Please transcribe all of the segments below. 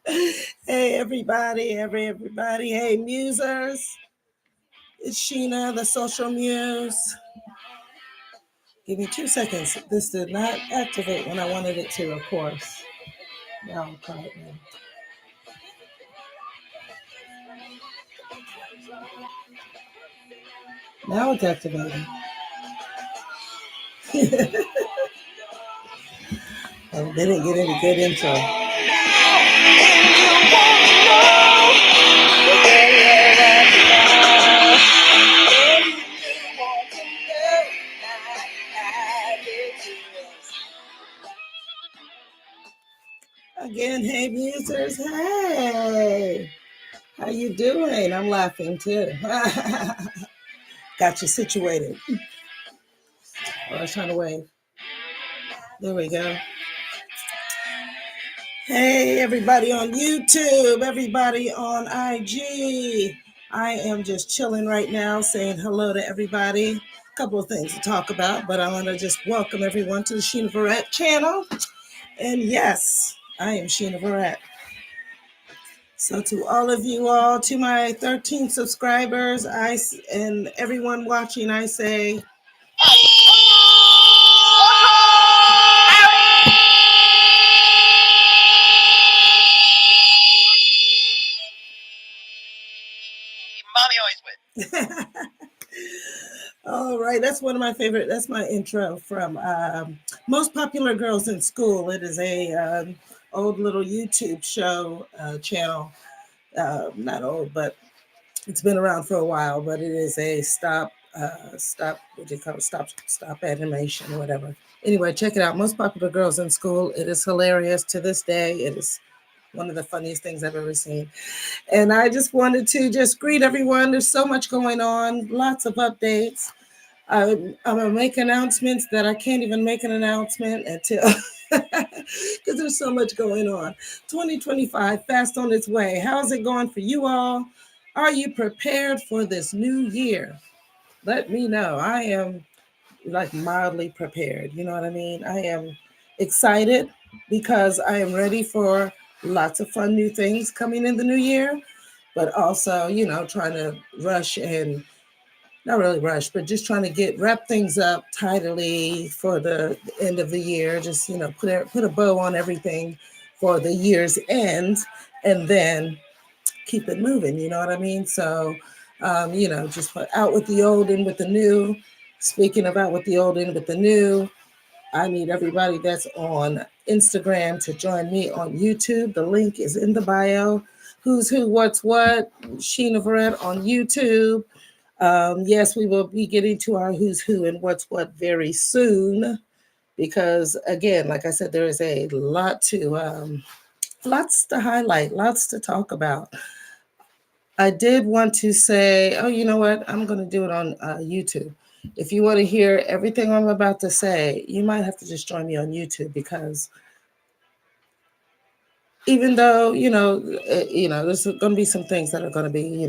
Hey, everybody, everybody. Hey, musers. It's Sheena, the social muse. Give me 2 seconds. This did not activate when I wanted it to, of course. Now I'm quiet now. Now it's activating. Oh, they didn't get any good intro. Again, hey, musers. Hey. How you doing? I'm laughing too. Got you situated. Oh, I was trying to wave. There we go. Hey, everybody on YouTube, everybody on IG. I am just chilling right now, saying hello to everybody. A couple of things to talk about, but I want to just welcome everyone to the Sheena Verrett channel. And yes, I am Sheena Verrett. So to all of you all, to my 13 subscribers, and everyone watching, I say, all right, that's one of my favorite. That's my intro from Most Popular Girls in School. It is a old little YouTube show channel. Not old, but it's been around for a while. But it is a stop. What do you call it? Stop animation or whatever. Anyway, check it out. Most Popular Girls in School. It is hilarious to this day. It is one of the funniest things I've ever seen. And I just wanted to just greet everyone. There's so much going on, lots of updates. I'm gonna make announcements that I can't even make an announcement until because there's so much going on. 2025 fast on its way. How's it going for you all? Are you prepared for this new year? Let me know. I am like mildly prepared. You know what I mean? I am excited because I am ready for lots of fun new things coming in the new year, but also, trying to rush and not really rush, but just trying to wrap things up tidily for the end of the year. Just, put a bow on everything for the year's end and then keep it moving. You know what I mean? So, just put out with the old and with the new. Speaking of out with the old and with the new, I need everybody that's on Instagram to join me on YouTube. The link is in the bio. Who's Who, What's What, Sheena Verrett on YouTube. Yes, we will be getting to our Who's Who and What's What very soon. Because again, like I said, there is a lot lots to highlight, lots to talk about. I did want to say, oh, you know what? I'm going to do it on YouTube. If you want to hear everything I'm about to say, you might have to just join me on YouTube because even though, there's going to be some things that are going to be,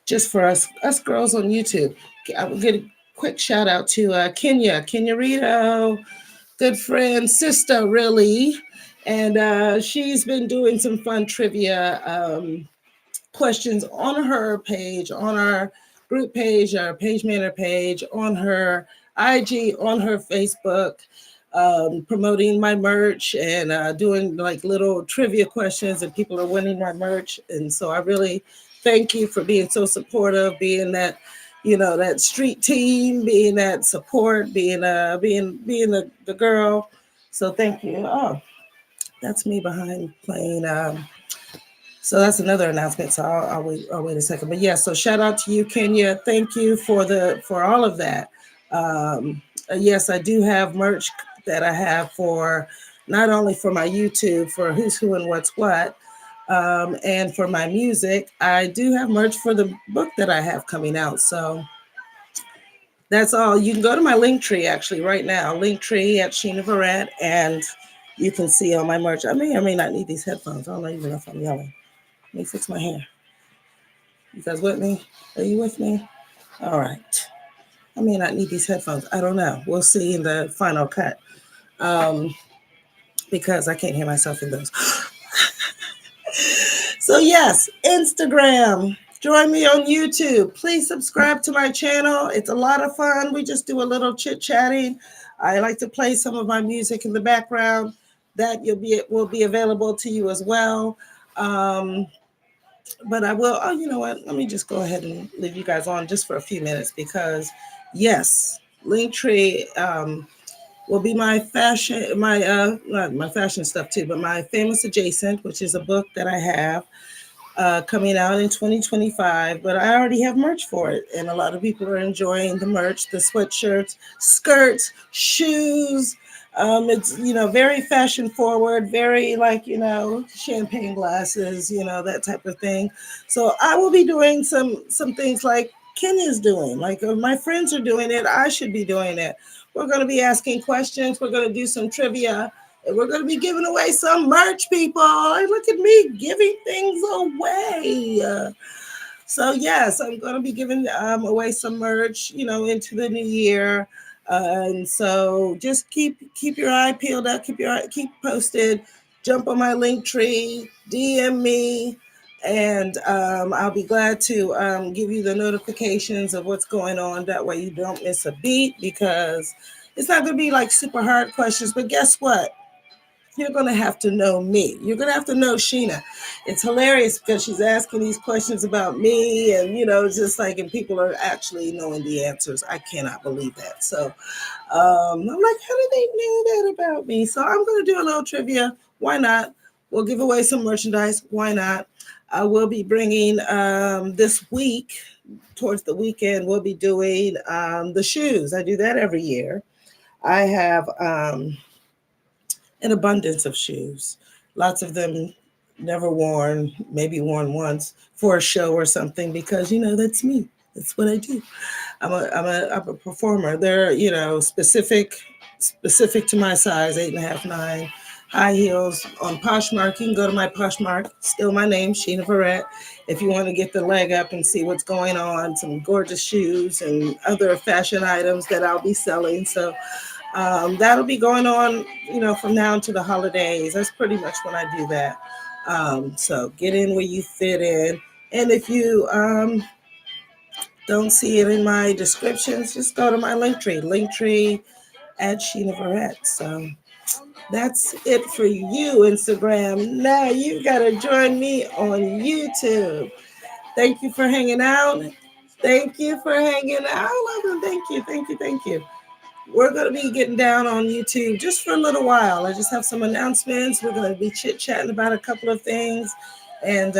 just for us girls on YouTube. I will get a quick shout out to Kenya Rito, good friend, sister, really. And she's been doing some fun trivia questions on her page, on our group page, our Page Manor page, on her IG, on her Facebook, promoting my merch and doing like little trivia questions, and people are winning my merch. And so I really thank you for being so supportive, being that, that street team, being that support, being the girl. So thank you. Oh, that's me behind playing. So that's another announcement. So I'll wait a second. But yeah, so shout out to you, Kenya. Thank you for all of that. Yes, I do have merch that I have for not only for my YouTube for Who's Who and What's What, and for my music. I do have merch for the book that I have coming out. So that's all. You can go to my Linktree actually right now, Linktree at Sheena Verrett, and you can see all my merch. I may or may not need these headphones. I don't even know if I'm yelling. Let me fix my hair. You guys with me? Are you with me? All right. I may not need these headphones. I don't know. We'll see in the final cut. because I can't hear myself in those. So, yes, Instagram. Join me on YouTube. Please subscribe to my channel. It's a lot of fun. We just do a little chit chatting. I like to play some of my music in the background. That will be available to you as well. Um, but I will. Oh, you know what? Let me just go ahead and leave you guys on just for a few minutes because, yes, Linktree will be my fashion, not my fashion stuff too, but my famous adjacent, which is a book that I have coming out in 2025, but I already have merch for it. And a lot of people are enjoying the merch, the sweatshirts, skirts, shoes. It's, very fashion forward, very like, champagne glasses, that type of thing. So I will be doing some things like Kenya's doing, like my friends are doing it. I should be doing it. We're going to be asking questions. We're going to do some trivia. And we're going to be giving away some merch, people. Look at me giving things away. So, yes, I'm going to be giving away some merch, into the new year. And so just keep your eye peeled up, keep posted, jump on my link tree, DM me, and I'll be glad to give you the notifications of what's going on. That way you don't miss a beat because it's not going to be like super hard questions. But guess what? You're going to have to know me. You're going to have to know Sheena. It's hilarious because she's asking these questions about me and, just like, and people are actually knowing the answers. I cannot believe that. So I'm like, how do they know that about me? So I'm going to do a little trivia. Why not? We'll give away some merchandise. Why not? I will be bringing this week, towards the weekend, we'll be doing the shoes. I do that every year. I have an abundance of shoes. Lots of them never worn, maybe worn once for a show or something because that's me. That's what I do. I'm a performer. They're specific to my size, 8.5, 9. High heels on Poshmark. You can go to my Poshmark, still my name, Sheena Verrett, if you want to get the leg up and see what's going on, some gorgeous shoes and other fashion items that I'll be selling. So that'll be going on, from now to the holidays. That's pretty much when I do that. So get in where you fit in. And if you don't see it in my descriptions, just go to my Linktree at Sheena Verrett. So that's it for you, Instagram. Now you got to join me on YouTube. Thank you for hanging out. Thank you for hanging out. Thank you, thank you, thank you. We're going to be getting down on YouTube just for a little while. I just have some announcements. We're going to be chit-chatting about a couple of things. And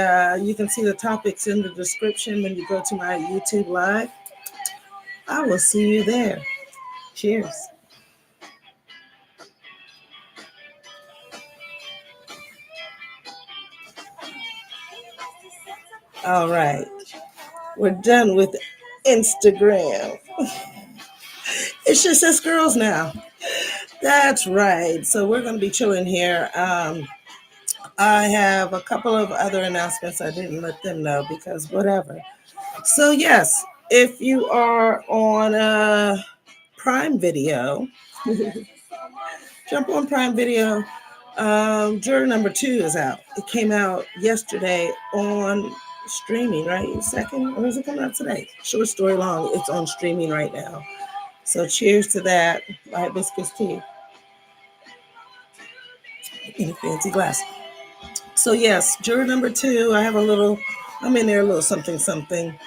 you can see the topics in the description when you go to my YouTube Live. I will see you there. Cheers. All right. We're done with Instagram. It's just us girls now. That's right. So we're going to be chilling here. I have a couple of other announcements. I didn't let them know because whatever. So yes, if you are on Prime Video, jump on Prime Video. Juror number 2 is out. It came out yesterday on streaming, right? Second, or is it coming out today? Short story long. It's on streaming right now. So cheers to that. Hibiscus tea in a fancy glass. So yes, juror number 2. I'm in there a little something something.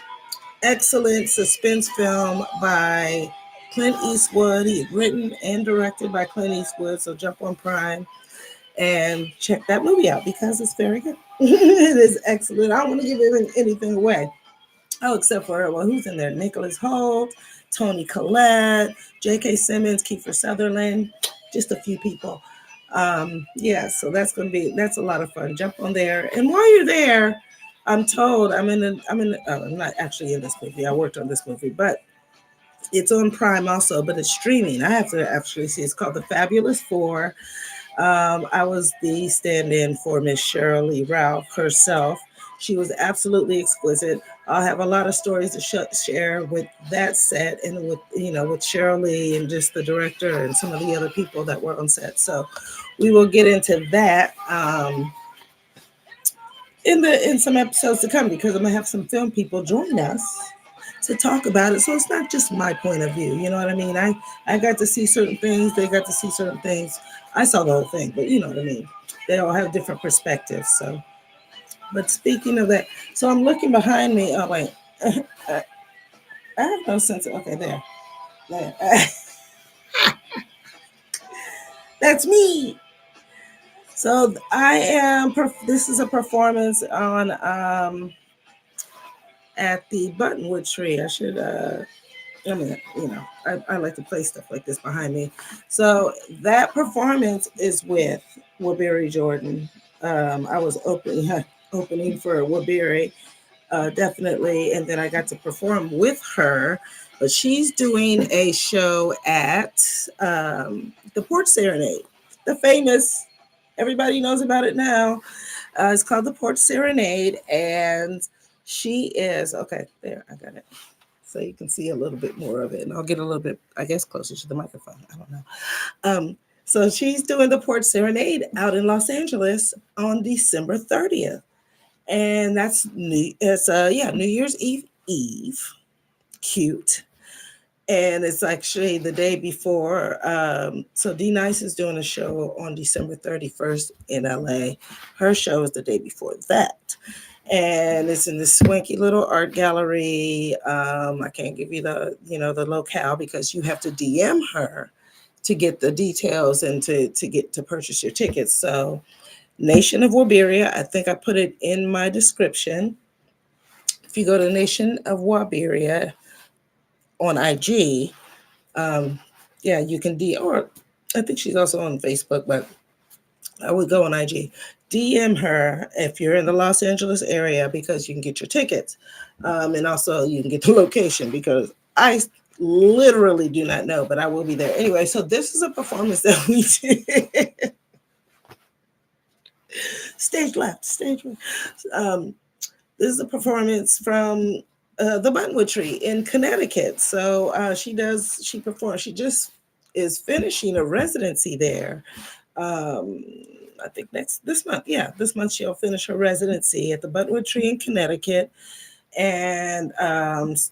Excellent suspense film by Clint Eastwood. He written and directed by Clint Eastwood. So jump on Prime and check that movie out because it's very good. It is excellent. I don't want to give anything away. Oh, except for, well, who's in there? Nicholas Hoult, Toni Collette, J.K. Simmons, Kiefer Sutherland, just a few people. Yeah, so that's a lot of fun. Jump on there. And while you're there, I'm told I'm not actually in this movie. I worked on this movie, but it's on Prime also, but it's streaming. I have to actually see. It's called The Fabulous Four. I was the stand-in for Miss Shirley Ralph herself. She was absolutely exquisite. I'll have a lot of stories to share with that set and with with Cheryl Lee and just the director and some of the other people that were on set. So we will get into that in some episodes to come because I'm gonna have some film people join us to talk about it. So it's not just my point of view. You know what I mean? I got to see certain things. They got to see certain things. I saw the whole thing, but you know what I mean. They all have different perspectives. So, but speaking of that, so I'm looking behind me. Oh wait, I have no sense of. Okay, there. That's me. So I am. This is a performance on at the Buttonwood Tree. I should I mean, I like to play stuff like this behind me. So that performance is with Waberry Jordan. I was opening for Waberry, definitely, and then I got to perform with her. But she's doing a show at the Porch Serenade, the famous. Everybody knows about it now. It's called the Porch Serenade, and she is okay. There, I got it so you can see a little bit more of it. And I'll get a little bit, I guess, closer to the microphone. I don't know. So she's doing the Porch Serenade out in Los Angeles on December 30th. And New Year's Eve. Cute. And it's actually the day before. So D Nice is doing a show on December 31st in LA. Her show is the day before that, and it's in this swanky little art gallery. I can't give you the locale because you have to DM her to get the details and to get to purchase your tickets. So Nation of Waberia, I think I put it in my description. If you go to Nation of Waberia on IG, yeah, you can or I think she's also on Facebook, but I would go on IG. DM her if you're in the Los Angeles area because you can get your tickets. And also you can get the location because I literally do not know, but I will be there. Anyway, so this is a performance that we did. Stage left, stage left. This is a performance from the Buttonwood Tree in Connecticut. So she performs, she just is finishing a residency there. Um, I think this month. Yeah, this month she'll finish her residency at the Buttonwood Tree in Connecticut, and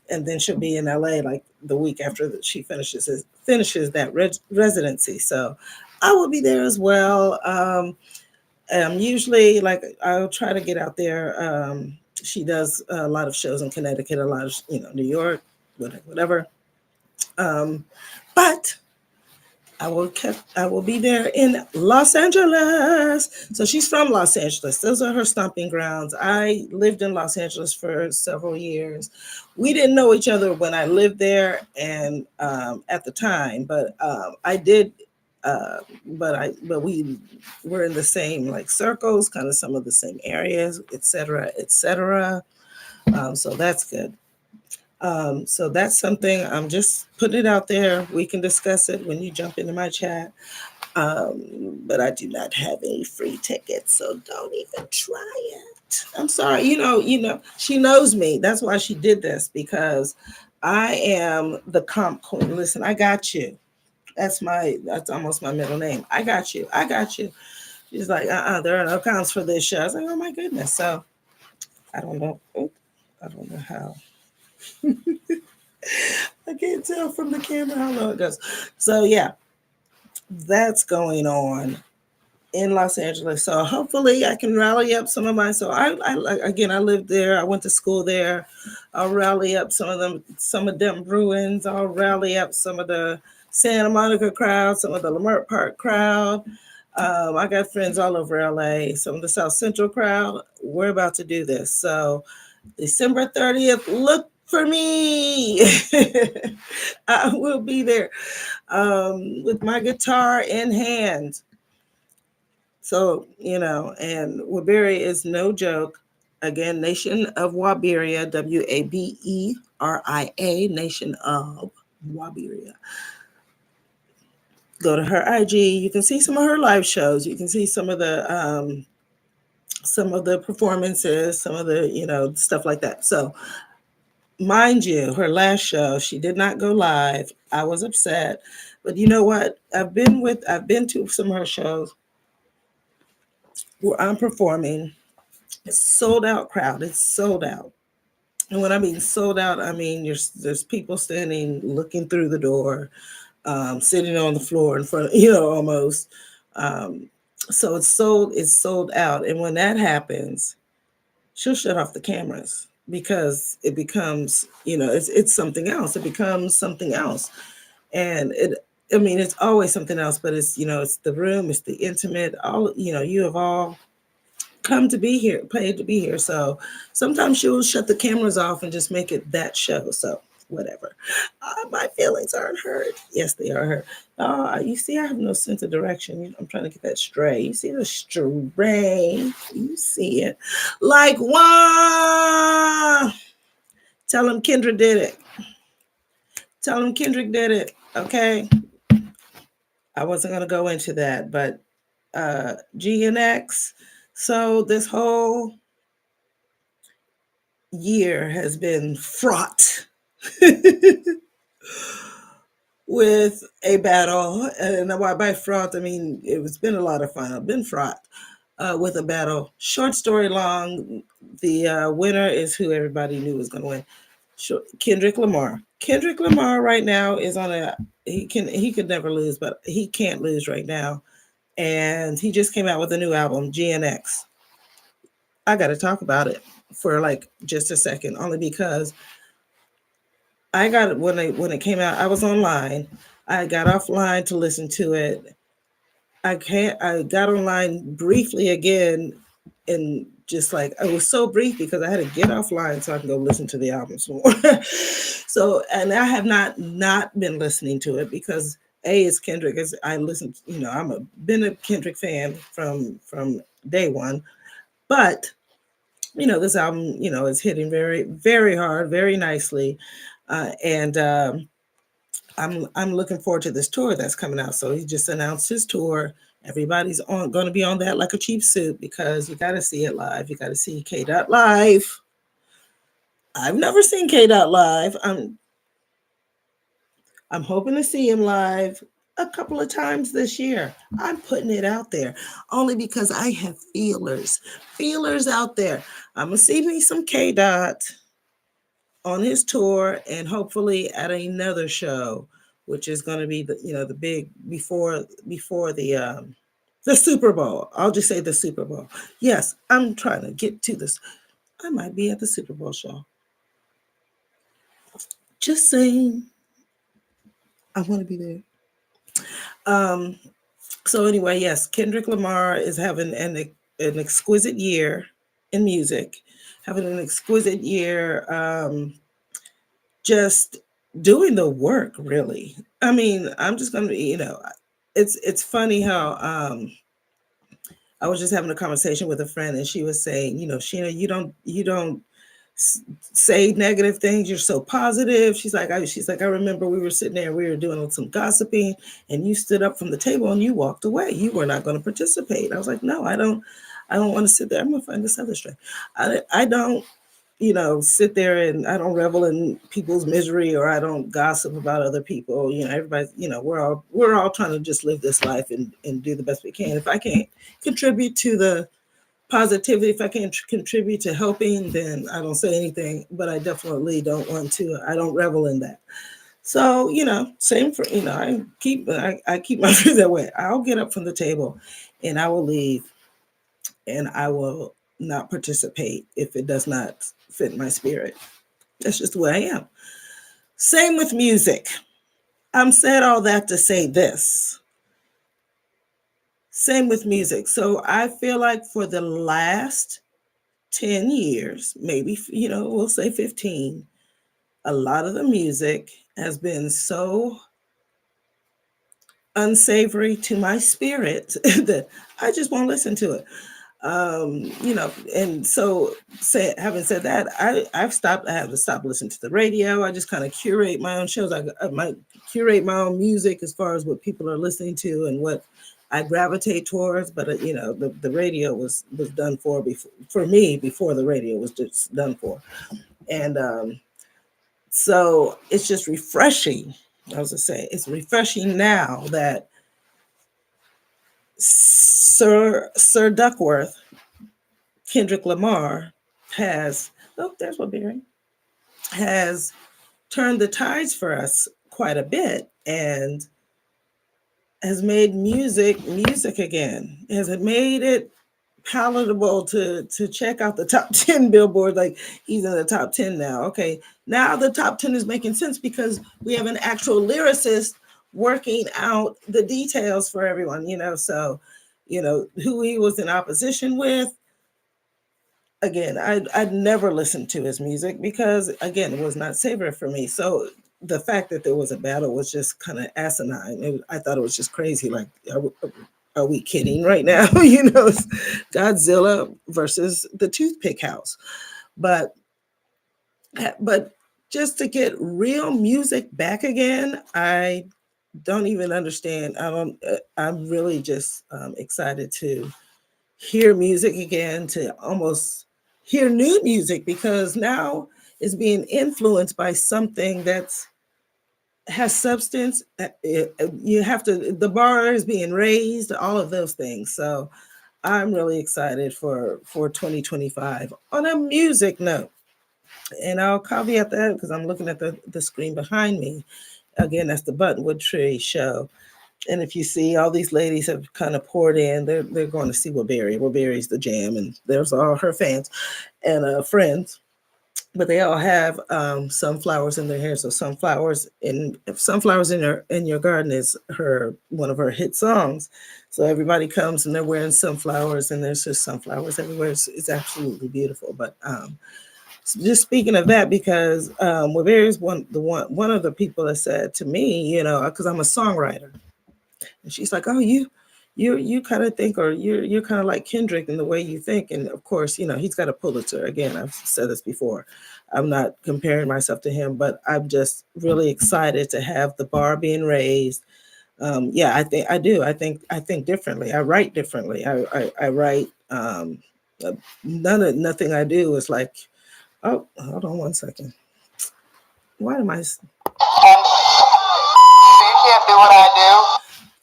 then she'll be in LA like the week after that she finishes that residency. So I will be there as well. Usually, like I'll try to get out there. She does a lot of shows in Connecticut, a lot of New York, whatever. But I will be there in Los Angeles. So she's from Los Angeles. Those are her stomping grounds. I lived in Los Angeles for several years. We didn't know each other when I lived there and at the time, but I did. But we were in the same like circles, kind of some of the same areas, et cetera, et cetera. So that's good. So that's something I'm just putting it out there. We can discuss it when you jump into my chat. But I do not have any free tickets, so don't even try it. I'm sorry. She knows me. That's why she did this because I am the comp queen. Listen, I got you. That's almost my middle name. I got you. I got you. She's like, there are no comps for this show. I was like, oh my goodness. So I don't know. I don't know how. I can't tell from the camera how long it goes. So yeah, that's going on in Los Angeles. So hopefully I can rally up some of my. So I lived there. I went to school there. I'll rally up some of them Bruins. I'll rally up some of the Santa Monica crowd, some of the Lamert Park crowd. I got friends all over LA. Some of the South Central crowd. We're about to do this. So December 30th, look for me. I will be there with my guitar in hand. So, and Waberia is no joke. Again, Nation of Waberia, Waberia, Nation of Waberia. Go to her IG. You can see some of her live shows. You can see some of the some of the performances, some of the, stuff like that. So, mind you, her last show, she did not go live. I was upset. But you know what? I've been to some of her shows where I'm performing. It's sold out crowd. It's sold out. And when I mean sold out, I mean there's people standing, looking through the door, sitting on the floor in front, almost. Um, so it's sold out. And when that happens, she'll shut off the cameras because it becomes, it's something else. It becomes something else. And I mean, it's always something else, but it's, it's the room, it's the intimate, all, you have all come to be here, paid to be here. So sometimes she'll shut the cameras off and just make it that show. So whatever. My feelings aren't hurt. Yes, they are hurt. You see, I have no sense of direction. I'm trying to get that stray. You see the stray? You see it. Like, Waahh! Tell him Kendrick did it. Tell him Kendrick did it. Okay. I wasn't going to go into that, but G and X. So this whole year has been fraught with a battle. And by fraught, I mean, it's been a lot of fun. I've been fraught with a battle. Short story long, the winner is who everybody knew was going to win. Kendrick Lamar. Kendrick Lamar right now is on he could never lose, but he can't lose right now. And he just came out with a new album, GNX. I got to talk about it for like just a second, only because I got it when it came out. I was online. I got offline to listen to it. I got online briefly again, and just like it was so brief because I had to get offline so I can go listen to the album some more. So, and I have not been listening to it because it's Kendrick. I listened, been a Kendrick fan from day one, but this album, is hitting very, very hard, very nicely. And I'm looking forward to this tour that's coming out. So he just announced his tour. Everybody's going to be on that like a cheap suit because you got to see it live. You got to see K. Dot live. I've never seen K. Dot live. I'm hoping to see him live a couple of times this year. I'm putting it out there only because I have feelers out there. I'm gonna see me some K. Dot on his tour and hopefully at another show, which is going to be the big before the Super Bowl. I'll just say the Super Bowl. Yes, I'm trying to get to this. I might be at the Super Bowl show. Just saying, I want to be there. So anyway, yes, Kendrick Lamar is having an exquisite year in music, having an exquisite year. Just doing the work, really. I mean, I'm just gonna, it's funny how I was just having a conversation with a friend, and she was saying, Sheena, you don't say negative things. You're so positive. She's like, I remember we were sitting there, we were doing some gossiping, and you stood up from the table and you walked away. You were not going to participate. I was like, no, I don't want to sit there. I'm gonna find this other strength. I don't sit there, and I don't revel in people's misery, or I don't gossip about other people. Everybody, we're all trying to just live this life and do the best we can. If I can't contribute to the positivity, if I can't contribute to helping, then I don't say anything, but I definitely don't want to. I don't revel in that. So, same for, I keep my food that way. I'll get up from the table and I will leave, and I will not participate if it does not fit my spirit. That's just the way I am. Same with music. I'm said all that to say this. Same with music. So I feel like for the last 10 years, maybe, we'll say 15, a lot of the music has been so unsavory to my spirit that I just won't listen to it. And so having said that, I have to stop listening to the radio. I just kind of curate my own shows. I might curate my own music as far as what people are listening to and what I gravitate towards, but the radio was done for me before the radio was just done for, and so it's just refreshing. I was to say it's refreshing now that Sir Duckworth, Kendrick Lamar, has there's what Barry has turned the tides for us quite a bit and has made music again. Has it made it palatable to check out the top 10 Billboard? Like he's in the top 10 now. Okay, now the top 10 is making sense because we have an actual lyricist working out the details for everyone, so who he was in opposition with. Again, I'd never listened to his music because, again, it was not savory for me. So the fact that there was a battle was just kind of asinine. I thought it was just crazy. Like, are we kidding right now? It's Godzilla versus the Toothpick House. But just to get real music back again, I don't even understand. I'm really just excited to hear music again, to almost hear new music, because now it's being influenced by something that's has substance. You have to, the bar is being raised, all of those things. So I'm really excited for 2025 on a music note. And I'll caveat that because I'm looking at the screen behind me. Again, that's the Buttonwood Tree show. And if you see, all these ladies have kind of poured in. They're going to see Waahh. Waahh's the jam, and there's all her fans and friends. But they all have sunflowers in their hair. So sunflowers in your garden is one of her hit songs. So everybody comes and they're wearing sunflowers, and there's just sunflowers everywhere. It's absolutely beautiful. But so just speaking of that, because Waahh is one of the people that said to me, because I'm a songwriter. And she's like, "Oh, you kind of think, or you're kind of like Kendrick in the way you think." And of course, he's got a Pulitzer. Again, I've said this before. I'm not comparing myself to him, but I'm just really excited to have the bar being raised. Yeah, I think I do. I think differently. I write differently. I write. Nothing I do is like. Oh, hold on one second. Why am I? You can't do what I do.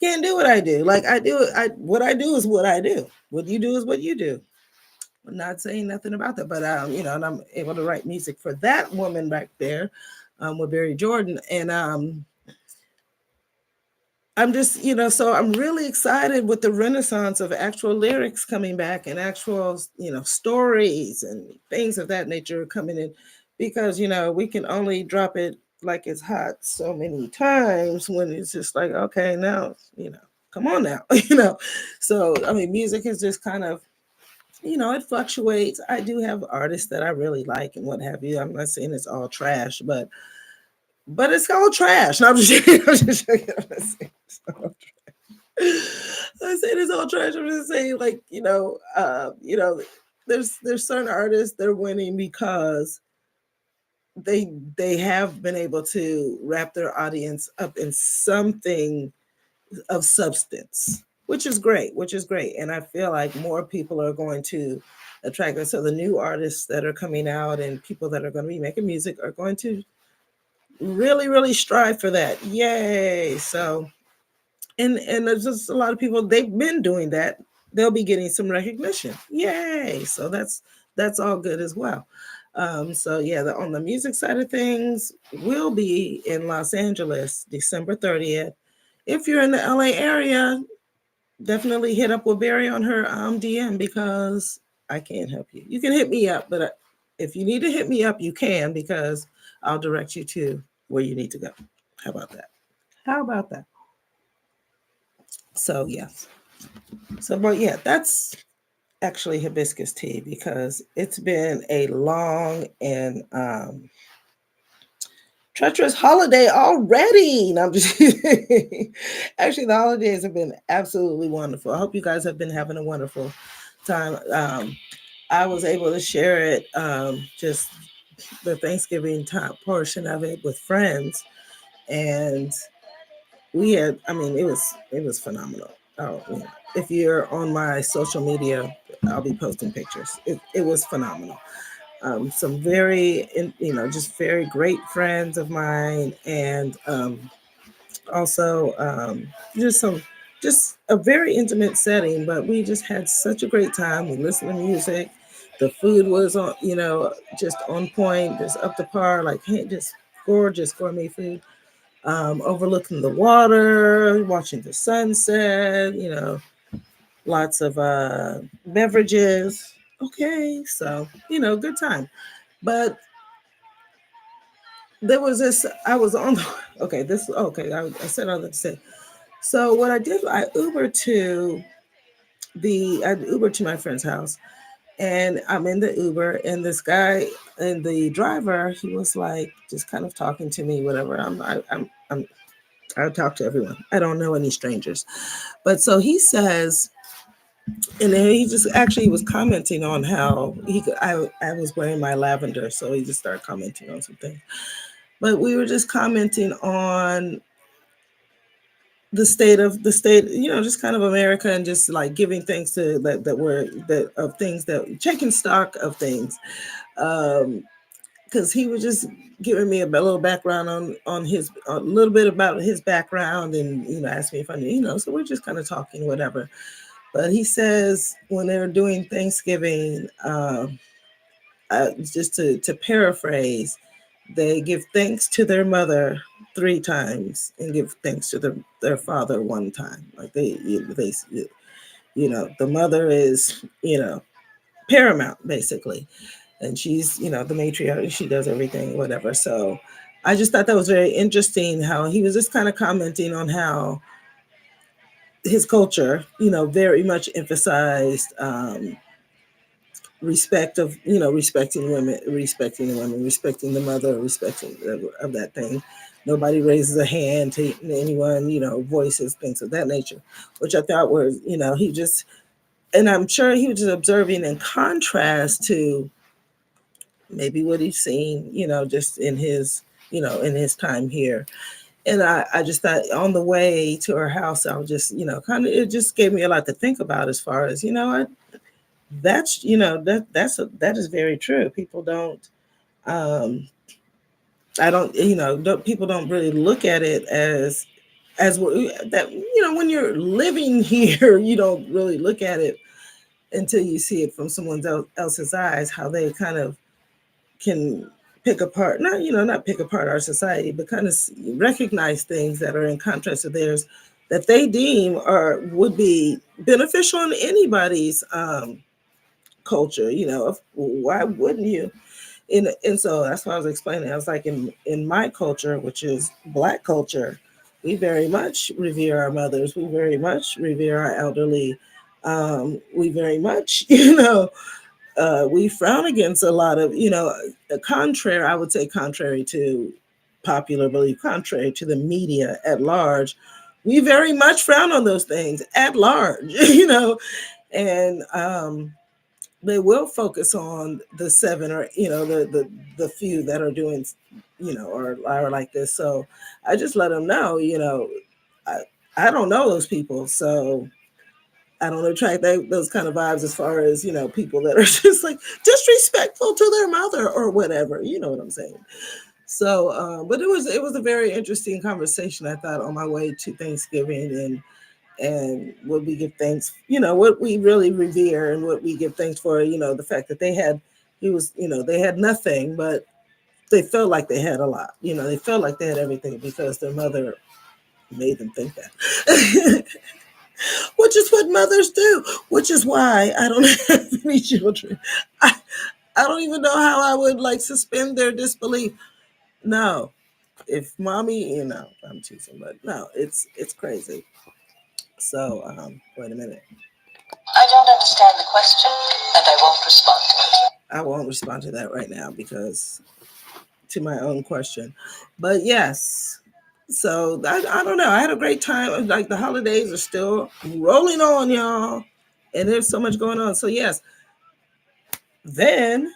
Can't do what I do. Like I do. What I do is what I do. What you do is what you do. I'm not saying nothing about that, but and I'm able to write music for that woman back there, with Barry Jordan, and I'm just, so I'm really excited with the renaissance of actual lyrics coming back and actual, stories and things of that nature coming in, because, we can only drop it like it's hot so many times when it's just like, okay, now, come on now, So, I mean, music is just kind of, it fluctuates. I do have artists that I really like and what have you. I'm not saying it's all trash, but it's all trash. No, I'm just joking. I'm just joking. I say it's all trash. I'm just saying, like, there's certain artists that are winning because they have been able to wrap their audience up in something of substance, which is great. And I feel like more people are going to attract us. So the new artists that are coming out and people that are going to be making music are going to really, really strive for that. Yay. So and there's just a lot of people, they've been doing that. They'll be getting some recognition. Yay. So that's all good as well. So yeah, on the music side of things, we'll be in Los Angeles December 30th. If you're in the LA area, definitely hit up with Barry on her DM, because I can't help you. You can hit me up, but if you need to hit me up, you can, because I'll direct you to where you need to go. How about that? How about that? So yeah. But yeah, that's actually hibiscus tea, because it's been a long and treacherous holiday already. And I'm just actually, the holidays have been absolutely wonderful. I hope you guys have been having a wonderful time. I was able to share it, just the Thanksgiving time portion of it, with friends, and we had, I mean, it was phenomenal. Oh, yeah. If you're on my social media, I'll be posting pictures. It was phenomenal. Some very, just very great friends of mine, and also just a very intimate setting. But we just had such a great time. We listened to music. The food was on, just on point, just up to par, like hey, just gorgeous gourmet food. Overlooking the water, watching the sunset, lots of beverages. Okay, so good time. But there was this. I was on. Okay, this. Okay, I said all that to say. So what I did, I Ubered to my friend's house, and I'm in the Uber, and this guy and the driver, he was like just kind of talking to me, whatever. I talk to everyone. I don't know any strangers, but so he says, and then he just actually was commenting on how I was wearing my lavender, so he just started commenting on something. But we were just commenting on the state, just kind of America, and just like giving things to that of things, that checking stock of things. Because he was just giving me a little background on his, a little bit about his background, and asked me if I knew, so we're just kind of talking, whatever. But he says when they were doing Thanksgiving, just to paraphrase, they give thanks to their mother 3 times and give thanks to their father 1 time. Like the mother is, paramount basically, and she's, the matriarch. She does everything, whatever. So I just thought that was very interesting how he was just kind of commenting on how his culture, very much emphasized respect of, respecting women, respecting the mother, respecting of that thing. Nobody raises a hand to anyone, voices, things of that nature, which I thought was, he just, and I'm sure he was just observing in contrast to maybe what he's seen, just in his time here. And I just thought on the way to her house, I was just, kind of, it just gave me a lot to think about as far as, that's, that is very true. People don't, um, I don't, people don't really look at it that, when you're living here, you don't really look at it until you see it from someone else's eyes, how they kind of can pick apart, not pick apart our society, but kind of recognize things that are in contrast to theirs, that they deem or would be beneficial in anybody's culture. Why wouldn't you? And so that's what I was explaining. I was like, in my culture, which is Black culture, we very much revere our mothers. We very much revere our elderly. We very much, we frown against a lot of, contrary, I would say, contrary to popular belief, contrary to the media at large, we very much frown on those things at large, and they will focus on the seven, or the few that are doing, or like this. So I just let them know, I, I don't know those people, so I don't attract those kind of vibes, as far as, people that are just like disrespectful to their mother or whatever. You know what I'm saying? So, but it was a very interesting conversation, I thought, on my way to Thanksgiving, and what we give thanks, what we really revere, and what we give thanks for, the fact that they had nothing, but they felt like they had a lot. They felt like they had everything because their mother made them think that. Which is what mothers do, which is why I don't have any children. I, I don't even know how I would like suspend their disbelief. No, if mommy, I'm teasing, but no, it's crazy. So, wait a minute. I don't understand the question, and I won't respond to it. I won't respond to that right now, because to my own question. But yes, so I don't know. I had a great time. Like, the holidays are still rolling on, y'all, and there's so much going on. So yes, then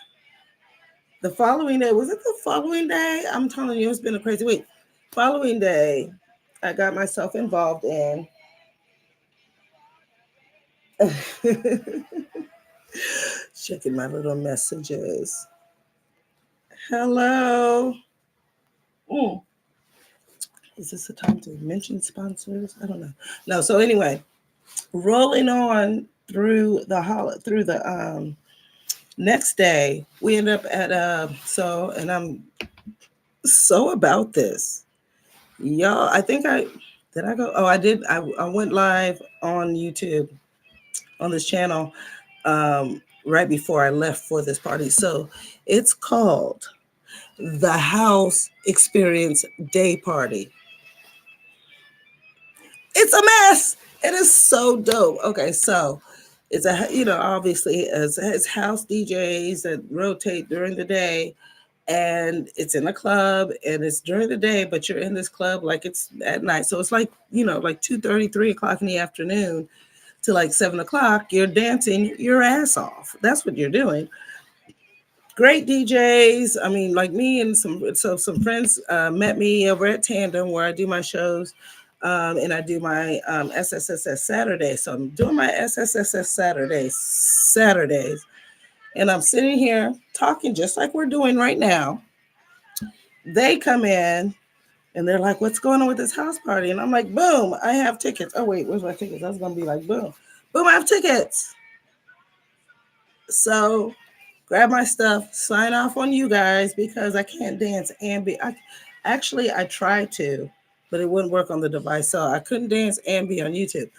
the following day, was it the following day? I'm telling you, it's been a crazy week. Following day, I got myself involved in Checking my little messages. Hello. Mm. Is this the time to mention sponsors? I don't know. No. So anyway, rolling on through the next day, we end up at and I'm so about this, y'all. I think I did. I go. Oh, I did. I went live on YouTube on this channel right before I left for this party. So it's called the House Experience Day Party. It's a mess. It is so dope. Okay, so it's a obviously it's house DJs that rotate during the day, and it's in a club and it's during the day, but you're in this club like it's at night. So it's like like 2:30, 3 o'clock in the afternoon to like 7 o'clock. You're dancing your ass off. That's what you're doing. Great DJs. I mean, like me and some friends met me over at Tandem where I do my shows, and I do my SSSS Saturday. So I'm doing my SSSS Saturdays, and I'm sitting here talking just like we're doing right now. They come in and they're like, "What's going on with this house party?" And I'm like, "Boom, I have tickets." Oh wait, where's my tickets? I was gonna be like, "Boom, boom, I have tickets." So grab my stuff, sign off on you guys because I can't dance and be. I tried to, but it wouldn't work on the device, so I couldn't dance and be on YouTube.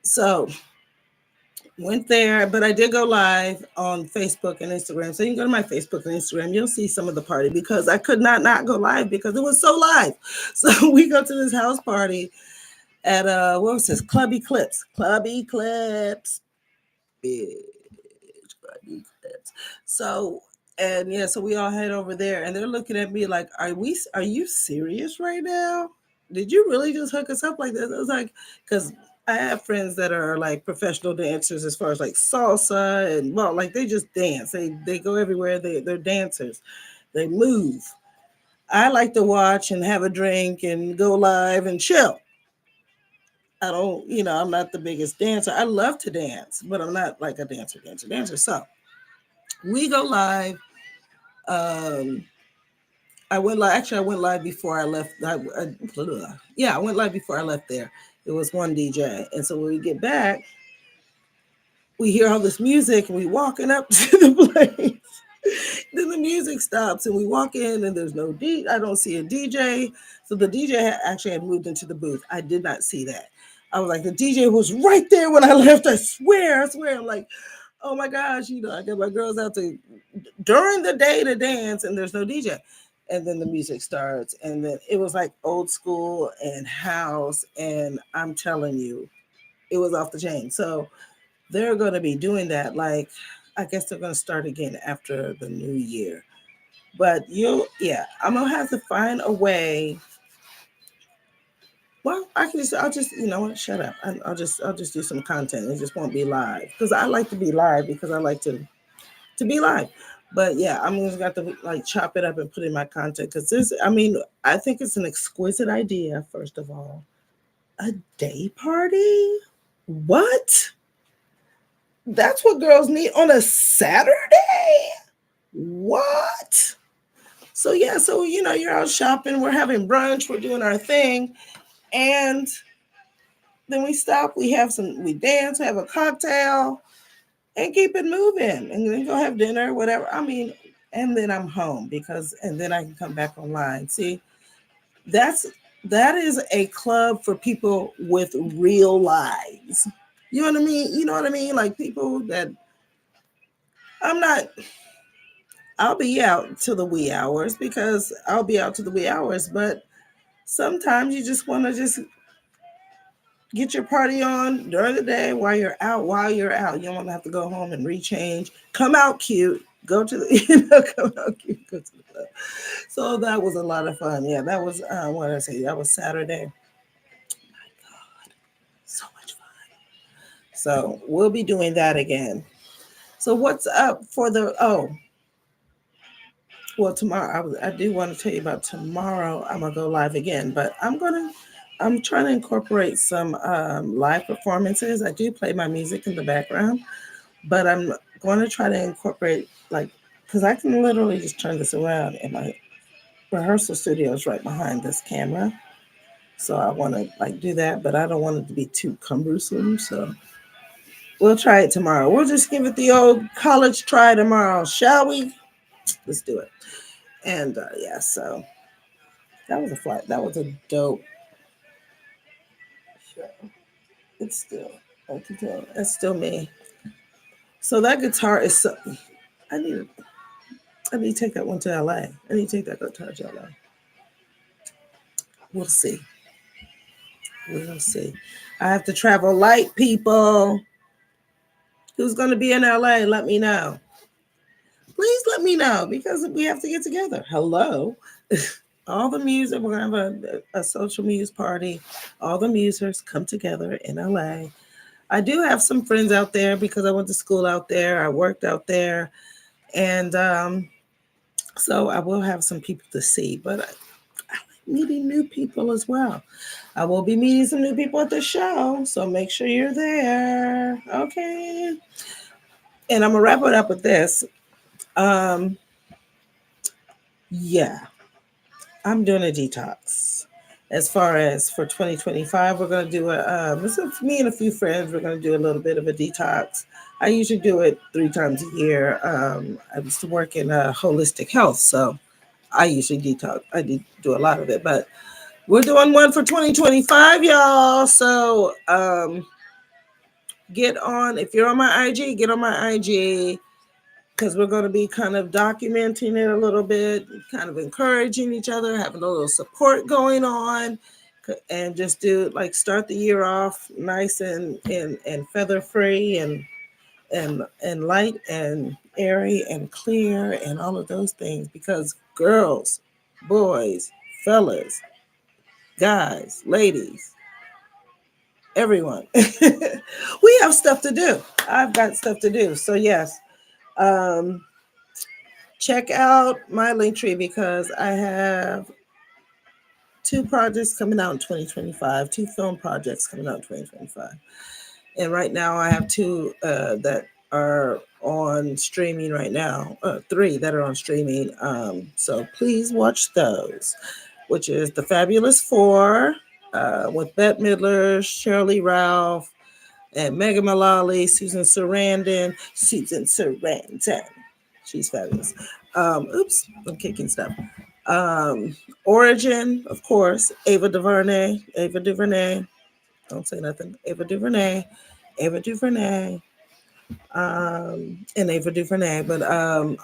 So went there, but I did go live on Facebook and Instagram. So you can go to my Facebook and Instagram. You'll see some of the party because I could not go live because it was so live. So we go to this house party at what was this? Clubby Clips, bitch, Clubby Clips. So and yeah, so we all head over there, and they're looking at me like, Are you serious right now? Did you really just hook us up like this? I was like, because I have friends that are like professional dancers as far as like salsa and well, like they just dance. They go everywhere. They're dancers. They move. I like to watch and have a drink and go live and chill. I don't, I'm not the biggest dancer. I love to dance, but I'm not like a dancer. So we go live. Um, I went live. Actually, I went live before I left. Yeah, I went live before I left there. It was one DJ, and so when we get back, we hear all this music, and we walking up to the place. Then the music stops, and we walk in, and there's no D. I don't see a DJ. So the DJ actually had moved into the booth. I did not see that. I was like, the DJ was right there when I left. I swear. I'm like, oh my gosh, I get my girls out to during the day to dance, and there's no DJ. And then the music starts, and then it was like old school and house, and I'm telling you, it was off the chain. So they're going to be doing that. Like, I guess they're going to start again after the new year. But yeah, I'm gonna have to find a way. Well, I'll just, what? Shut up. I'll just do some content. It just won't be live because I like to be live because I like to be live. But yeah, I'm just got to like chop it up and put in my content because I think it's an exquisite idea. First of all, a day party. What? That's what girls need on a Saturday. What? So yeah, so you're out shopping, we're having brunch, we're doing our thing, and then we stop, we dance, we have a cocktail, and keep it moving, and then go have dinner, whatever. And then I'm home and then I can come back online. See, that's that is a club for people with real lives. You know what I mean? You know what I mean? Like people that I'm not. I'll be out to the wee hours because I'll be out to the wee hours, but sometimes you just want to just get your party on during the day while you're out. You don't want to have to go home and rechange. Come out cute. Go to the, come out cute. Go to the club. So that was a lot of fun. Yeah, that was, what did I say? That was Saturday. My God, so much fun. So we'll be doing that again. So what's up for well, tomorrow, I do want to tell you about tomorrow. I'm going to go live again, but I'm going to I'm trying to incorporate some live performances. I do play my music in the background, but I'm going to try to incorporate like because I can literally just turn this around, and my rehearsal studio is right behind this camera. So I want to like do that, but I don't want it to be too cumbersome. So we'll try it tomorrow. We'll just give it the old college try tomorrow, shall we? Let's do it. And yeah, so that was a flight. That was a dope show. It's still, I can tell, that's still me. So that guitar is so. I need, I need to take that one to LA. I need to take that guitar to LA. We'll see. We'll see. I have to travel light, people. Who's going to be in LA? Let me know. Please let me know because we have to get together. Hello. All the music, we're going to have a social muse party. All the musers come together in LA. I do have some friends out there because I went to school out there. I worked out there. And so I will have some people to see, but I like meeting new people as well. I will be meeting some new people at the show. So make sure you're there. Okay. And I'm going to wrap it up with this. Um, yeah, I'm doing a detox. As far as for 2025, we're going to do this is me and a few friends. We're going to do a little bit of a detox. I usually do it 3 times a year. I used to work in holistic health, so I usually detox. I do a lot of it, but we're doing one for 2025, y'all. So get on. If you're on my IG, get on my IG because we're going to be kind of documenting it a little bit, kind of encouraging each other, having a little support going on, and just do like start the year off nice and feather free and light and airy and clear and all of those things because girls, boys, fellas, guys, ladies, everyone, we have stuff to do. I've got stuff to do. So yes, um, check out my link tree because I have 2 projects coming out in 2025, 2 film projects coming out in 2025. And right now I have 2 that are on streaming right now, 3 that are on streaming. So please watch those, which is The Fabulous Four with Bette Midler, Shirley Ralph, and Megan Mullally, Susan Sarandon. She's fabulous. Oops, I'm kicking stuff. Origin, of course, Ava DuVernay. Don't say nothing. Ava DuVernay, and Ava DuVernay. But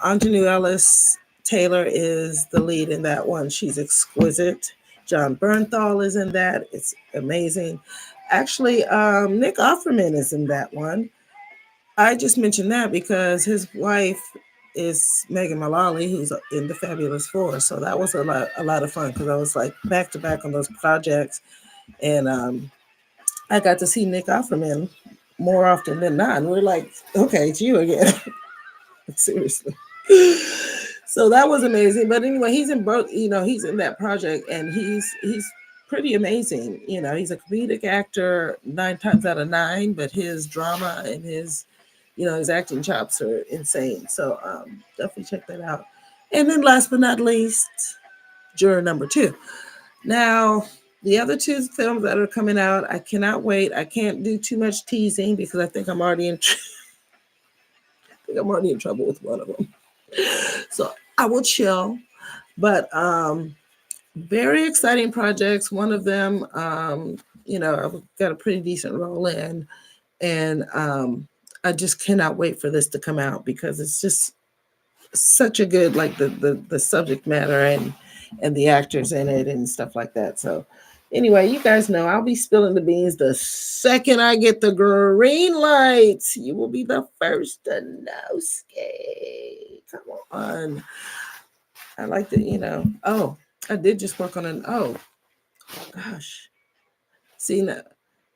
Ingenue Ellis Taylor is the lead in that one. She's exquisite. John Bernthal is in that. It's amazing. Actually, Nick Offerman is in that one. I just mentioned that because his wife is Megan Mullally, who's in the Fabulous Four. So that was a lot of fun because I was like back to back on those projects, and I got to see Nick Offerman more often than not. And we're like, okay, it's you again. Seriously. So that was amazing. But anyway, he's in both. He's in that project, and he's pretty amazing. He's a comedic actor 9 times out of 9, but his drama and his acting chops are insane. So definitely check that out. And then last but not least, Juror Number 2. Now, the other 2 films that are coming out, I cannot wait. I can't do too much teasing because I think I'm already in trouble with one of them. So I will chill. But very exciting projects. One of them, I've got a pretty decent role in, and I just cannot wait for this to come out because it's just such a good like the subject matter and the actors in it and stuff like that. So anyway, you guys know I'll be spilling the beans the second I get the green light. You will be the first to know. Skate. Come on. I like to. Oh, I did just work on oh gosh. See now,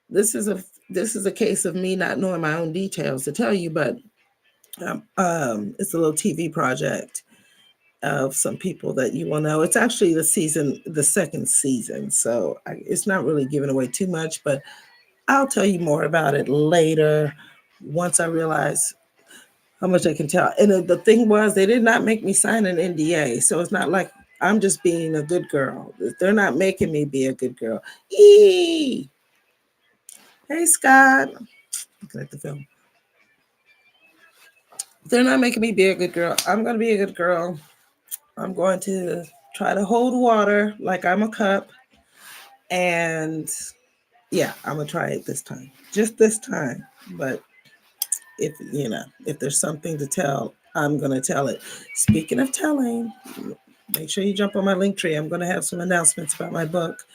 this is a case of me not knowing my own details to tell you, but it's a little TV project, of some people that you will know. It's actually the second season, so it's not really giving away too much, but I'll tell you more about it later once I realize how much I can tell. And the thing was, they did not make me sign an NDA, so it's not like I'm just being a good girl. They're not making me be a good girl. Hey Scott, looking at the film. They're not making me be a good girl. I'm going to be a good girl. I'm going to try to hold water like I'm a cup. And yeah, I'm going to try it this time. Just this time. But if there's something to tell, I'm going to tell it. Speaking of telling, make sure you jump on my link tree. I'm going to have some announcements about my book.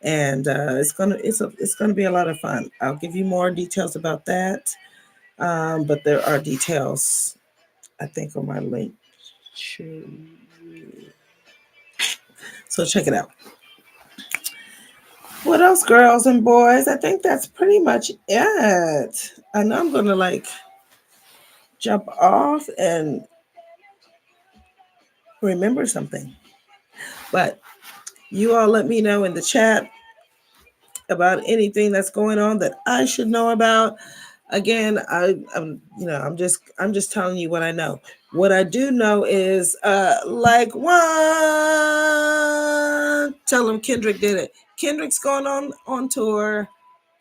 And it's gonna be a lot of fun. I'll give you more details about that, but there are details I think on my link tree. So check it out. What else, girls and boys? I think that's pretty much it. I know I'm gonna like jump off and remember something, but you all let me know in the chat about anything that's going on that I should know about. Again, I'm just telling you what I know. What I do know is like one. Tell them Kendrick did it. Kendrick's going on tour.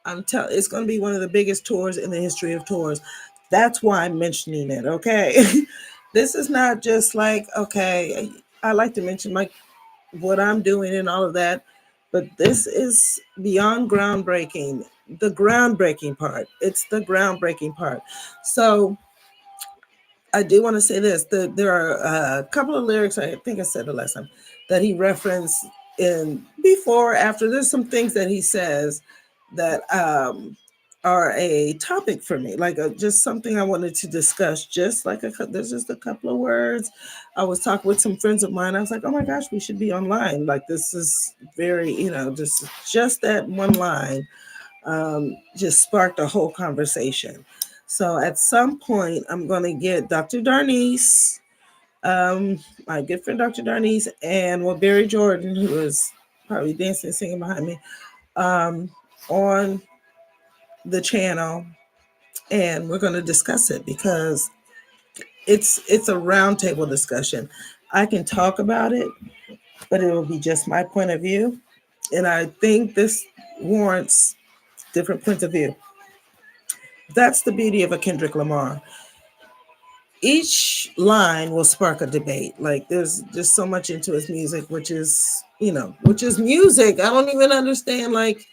It's going to be one of the biggest tours in the history of tours. That's why I'm mentioning it. Okay, this is not just like okay. I like to mention like what I'm doing and all of that, but this is beyond groundbreaking. The groundbreaking part. It's the groundbreaking part. So I do want to say this: there are a couple of lyrics. I think I said the last time that he referenced in before, after. There's some things that he says that are a topic for me, like just something I wanted to discuss. Just like there's just a couple of words. I was talking with some friends of mine. I was like, oh my gosh, we should be online. Like this is very, just that one line just sparked a whole conversation. So at some point, I'm going to get Dr. Darnice, my good friend Dr. Darnice, and Barry Jordan, who is probably dancing and singing behind me, on the channel, and we're going to discuss it because it's a roundtable discussion. I can talk about it, but it will be just my point of view, and I think this warrants different points of view. That's the beauty of a Kendrick Lamar. Each line will spark a debate. Like there's just so much into his music, which is music. I don't even understand. Like,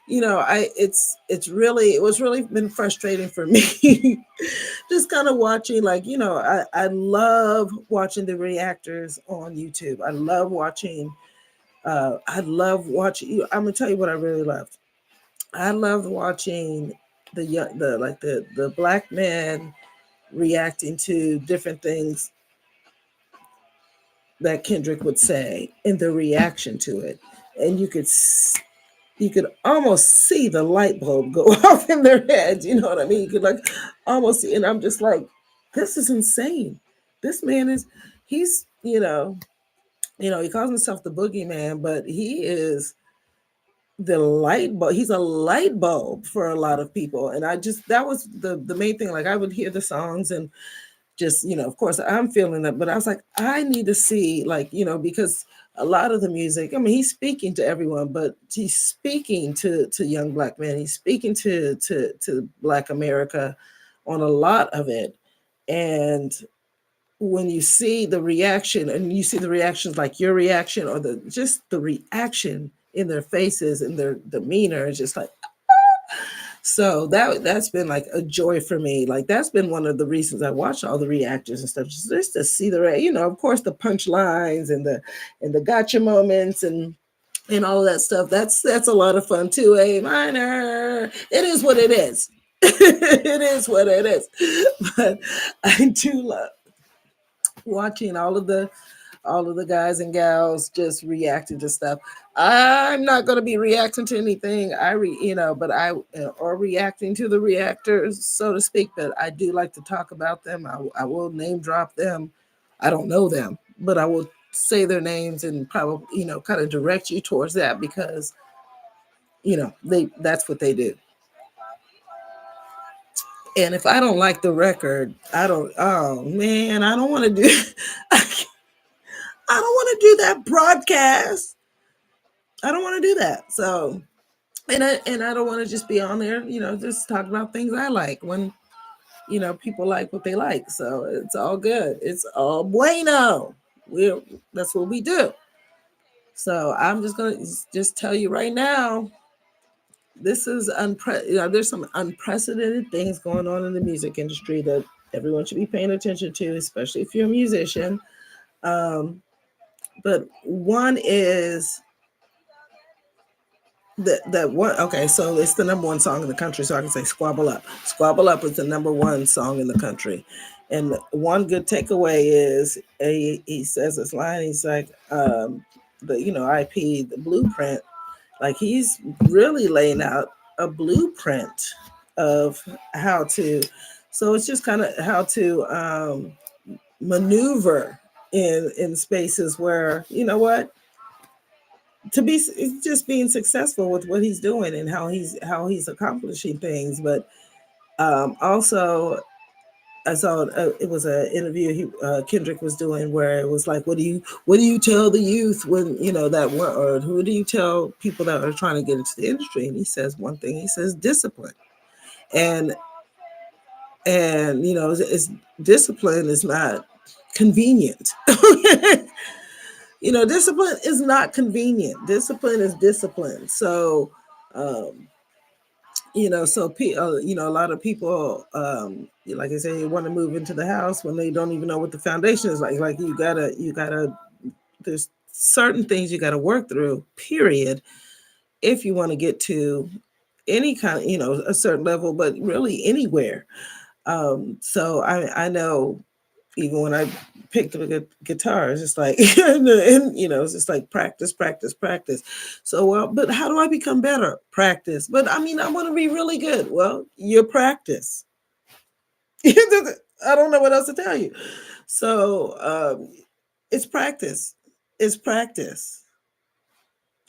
it was really been frustrating for me. Just kind of watching, like, I love watching the reactors on YouTube. I love watching. I'm gonna tell you what I really loved. I loved watching the black men reacting to different things that Kendrick would say and the reaction to it. And you could almost see the light bulb go off in their heads. You know what I mean? You could like almost see, and I'm just like, this is insane. This man he calls himself the boogeyman, but he is the light bulb. He's a light bulb for a lot of people. And that was the main thing. Like I would hear the songs and just, of course I'm feeling it, but I was like, I need to see, like, because a lot of the music, I mean, he's speaking to everyone, but he's speaking to young black men. He's speaking to Black America on a lot of it. And when you see the reaction, and you see the reactions like your reaction, or the reaction in their faces and their demeanor, is just like, so that's been like a joy for me. Like that's been one of the reasons I watch all the reactors and stuff, just to see of course the punchlines and the gotcha moments and all of that stuff. That's a lot of fun too. A minor, it is what it is. It is what it is. But I do love watching all of the guys and gals just reacting to stuff. I'm not going to be reacting to anything. Or reacting to the reactors, so to speak. But I do like to talk about them. I will name drop them. I don't know them, but I will say their names and probably, kind of direct you towards that because, that's what they do. And if I don't like the record, oh man, I don't want to do, I don't want to do that broadcast. I don't want to do that. So, and I don't want to just be on there, just talk about things I like when, people like what they like. So it's all good. It's all bueno. We're That's what we do. So I'm just gonna just tell you right now, this is there's some unprecedented things going on in the music industry that everyone should be paying attention to, especially if you're a musician. Um, but one is that one. Okay, so it's the number one song in the country, so I can say "Squabble Up." "Squabble Up" is the number one song in the country, and one good takeaway is he says this line. He's like, the IP, the blueprint. Like he's really laying out a blueprint of how to. So it's just kind of how to maneuver in spaces where what to be just being successful with what he's doing and how he's accomplishing things. But also I saw it was an interview Kendrick was doing where it was like, what do you tell the youth when that one, or who do you tell people that are trying to get into the industry? And he says one thing. He says discipline, and it's discipline is not convenient. Discipline is not convenient. Discipline is discipline. So, um, a lot of people, like I say, want to move into the house when they don't even know what the foundation is like. Like you gotta. There's certain things you got to work through. Period. If you want to get to any kind of, a certain level, but really anywhere. So I know even when I picked up a guitar, it's just like, it's just like practice, practice, practice. So, well, but how do I become better? Practice. But I mean, I want to be really good. Well, you practice. I don't know what else to tell you. So, it's practice. It's practice.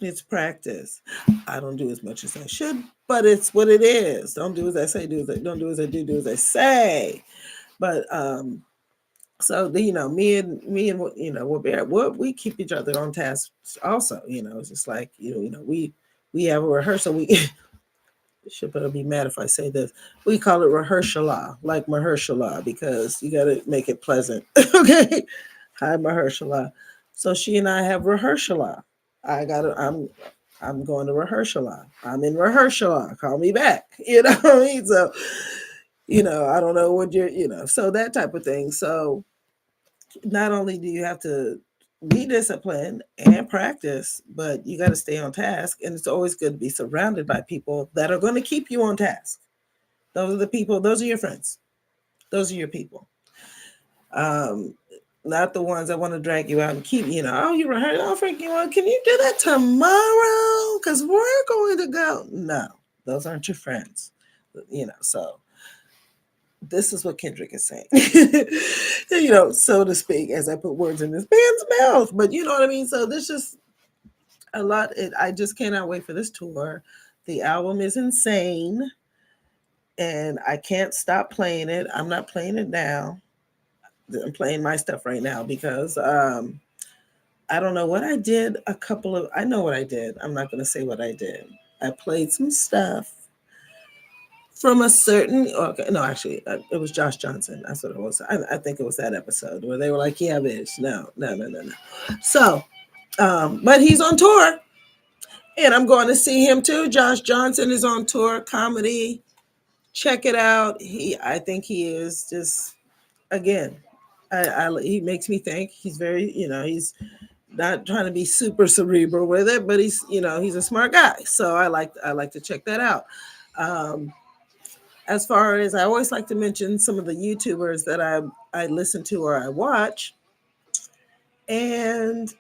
It's practice. I don't do as much as I should, but it's what it is. Don't do as I say, don't do as I do as I say. But so we keep each other on task also. It's just like we have a rehearsal. We should better be mad if I say this. We call it rehearsal, like Mahershala, because you got to make it pleasant. Okay, hi Mahershala. So she and I have rehearsal. I'm going to rehearsal. I'm in rehearsal. Call me back. You know what I mean? So I don't know what so that type of thing. So not only do you have to be disciplined and practice, but you got to stay on task. And it's always good to be surrounded by people that are going to keep you on task. Those are the people, those are your friends. Those are your people. Um, Not the ones that want to drag you out and keep, oh, you rehearsed, oh, Frank, can you do that tomorrow? Because we're going to go. No, those aren't your friends. So this is what Kendrick is saying, so to speak, as I put words in this man's mouth. But you know what I mean? So this just a lot. I just cannot wait for this tour. The album is insane, and I can't stop playing it. I'm not playing it now. I'm playing my stuff right now because I don't know what I did. I know what I did. I'm not going to say what I did. I played some stuff from a certain, okay, no, actually, it was Josh Johnson. That's what it was. I think it was that episode where they were like, yeah, bitch. No, no, no, no, no. So, but he's on tour and I'm going to see him too. Josh Johnson is on tour, comedy. Check it out. I think he is just, again, he makes me think. He's very, he's not trying to be super cerebral with it, but he's a smart guy. So I like to check that out. As far as I always like to mention some of the YouTubers that I listen to or I watch, and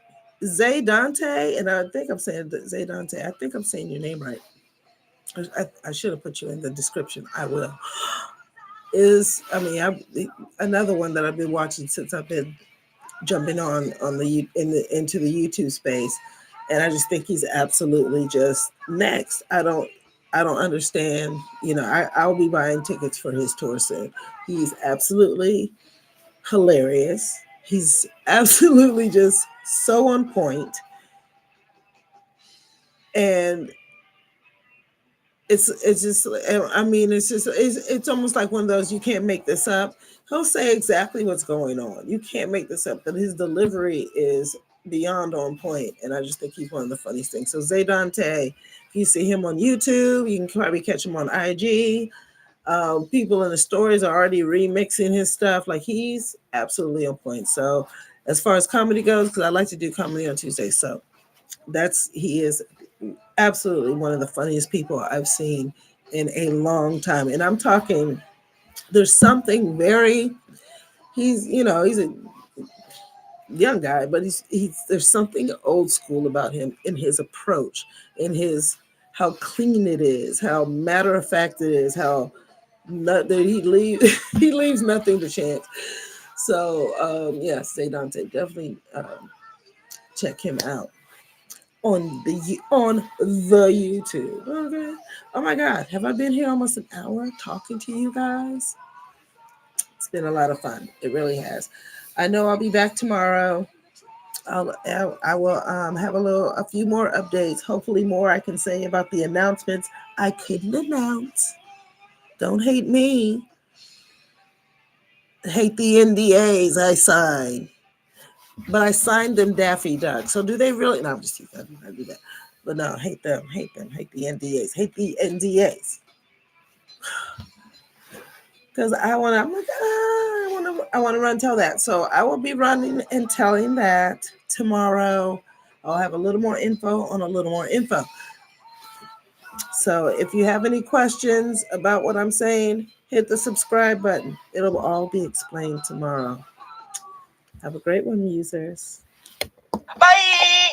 Zay Dante, and I think I'm saying Zay Dante. I think I'm saying your name right. I should have put you in the description. I will. Another one that I've been watching since I've been jumping on into the YouTube space, and I just think he's absolutely just next. I don't understand. I'll be buying tickets for his tour soon. He's absolutely hilarious. He's absolutely just so on point, and it's just, I mean, it's almost like one of those, you can't make this up. He'll say exactly what's going on. You can't make this up. But his delivery is beyond on point, and I just think he's one of the funniest things. So Zay Dante, if you see him on YouTube, you can probably catch him on IG. People in the stories are already remixing his stuff. Like, he's absolutely on point. So as far as comedy goes, because I like to do comedy on Tuesday, so he is absolutely one of the funniest people I've seen in a long time. And I'm talking, there's something very, he's a young guy, but there's something old school about him in his approach, in his how clean it is, how matter of fact it is, how not that he leaves nothing to chance. So yes, Say Dante, definitely check him out on the YouTube. Okay. Oh my God, have I been here almost an hour talking to you guys? It's been a lot of fun. It really has. I know I'll be back tomorrow. I will have a few more updates. Hopefully, more I can say about the announcements I couldn't announce. Don't hate me. Hate the NDAs I signed, but I signed them Daffy Duck. So do they really? No, I'm just teasing. I do that. But no, hate them, hate them, hate the NDAs, hate the NDAs. Because I'm like, I want to run tell that. So I will be running and telling that tomorrow. I'll have a little more info on a little more info. So if you have any questions about what I'm saying, hit the subscribe button. It'll all be explained tomorrow. Have a great one, users. Bye!